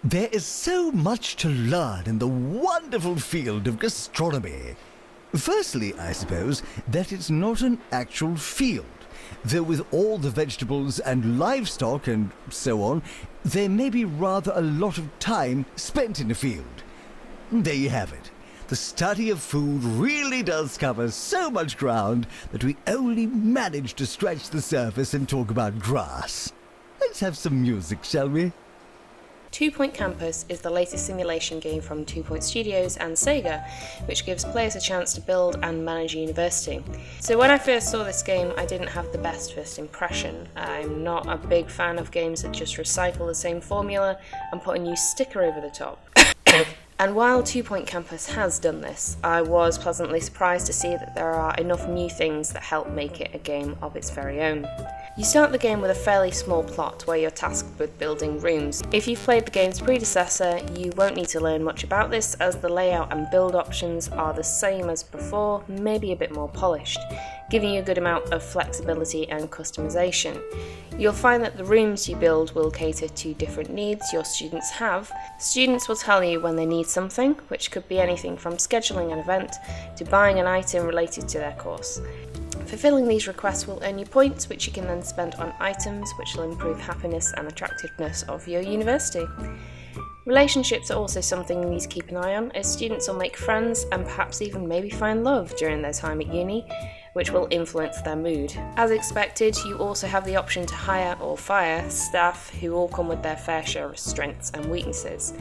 There is so much to learn in the wonderful field of gastronomy. Firstly, I suppose, that it's not an actual field, though with all the vegetables and livestock and so on, there may be rather a lot of time spent in a field. There you have it. The study of food really does cover so much ground that we only manage to scratch the surface and talk about grass. Let's have some music, shall we? 2 Point Campus is the latest simulation game from 2 Point Studios and SEGA, which gives players a chance to build and manage a university. So when I first saw this game, I didn't have the best first impression. I'm not a big fan of games that just recycle the same formula and put a new sticker over the top. And while 2 Point Campus has done this, I was pleasantly surprised to see that there are enough new things that help make it a game of its very own. You start the game with a fairly small plot where you're tasked with building rooms. If you've played the game's predecessor, you won't need to learn much about this, as the layout and build options are the same as before, maybe a bit more polished, giving you a good amount of flexibility and customization. You'll find that the rooms you build will cater to different needs your students have. Students will tell you when they need something, which could be anything from scheduling an event to buying an item related to their course. Fulfilling these requests will earn you points, which you can then spend on items, which will improve happiness and attractiveness of your university. Relationships are also something you need to keep an eye on, as students will make friends and perhaps even maybe find love during their time at uni, which will influence their mood. As expected, you also have the option to hire or fire staff who all come with their fair share of strengths and weaknesses.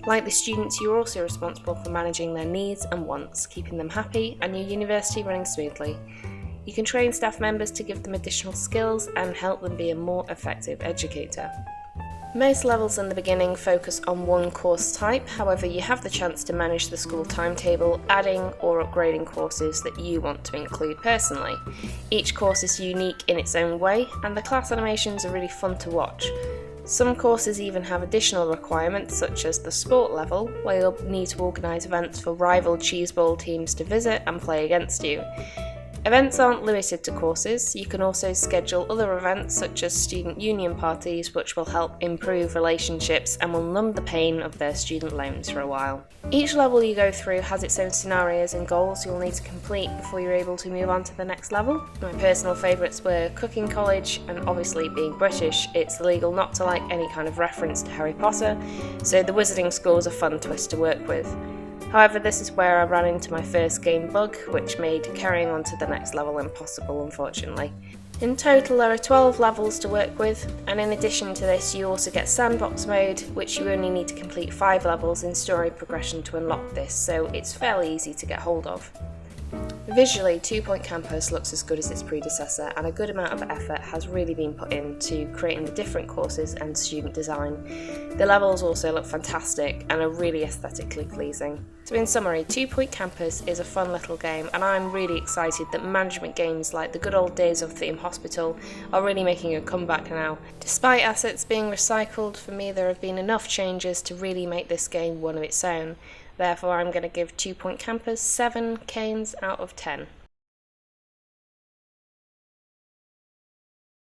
Like the students, you are also responsible for managing their needs and wants, keeping them happy and your university running smoothly. You can train staff members to give them additional skills and help them be a more effective educator. Most levels in the beginning focus on one course type, however you have the chance to manage the school timetable, adding or upgrading courses that you want to include personally. Each course is unique in its own way, and the class animations are really fun to watch. Some courses even have additional requirements, such as the sport level, where you'll need to organise events for rival cheese bowl teams to visit and play against you. Events aren't limited to courses. You can also schedule other events such as student union parties, which will help improve relationships and will numb the pain of their student loans for a while. Each level you go through has its own scenarios and goals you'll need to complete before you're able to move on to the next level. My personal favourites were Cooking College, and obviously being British, it's illegal not to like any kind of reference to Harry Potter, so the Wizarding School is a fun twist to work with. However, this is where I ran into my first game bug, which made carrying on to the next level impossible, unfortunately. In total, there are 12 levels to work with, and in addition to this, you also get sandbox mode, which you only need to complete 5 levels in story progression to unlock this, so it's fairly easy to get hold of. Visually, 2 Point Campus looks as good as its predecessor, and a good amount of effort has really been put into creating the different courses and student design. The levels also look fantastic and are really aesthetically pleasing. So in summary, 2 Point Campus is a fun little game, and I'm really excited that management games like the good old days of Theme Hospital are really making a comeback now. Despite assets being recycled, for me there have been enough changes to really make this game one of its own. Therefore, I'm going to give 2 Point Campus 7 canes out of 10.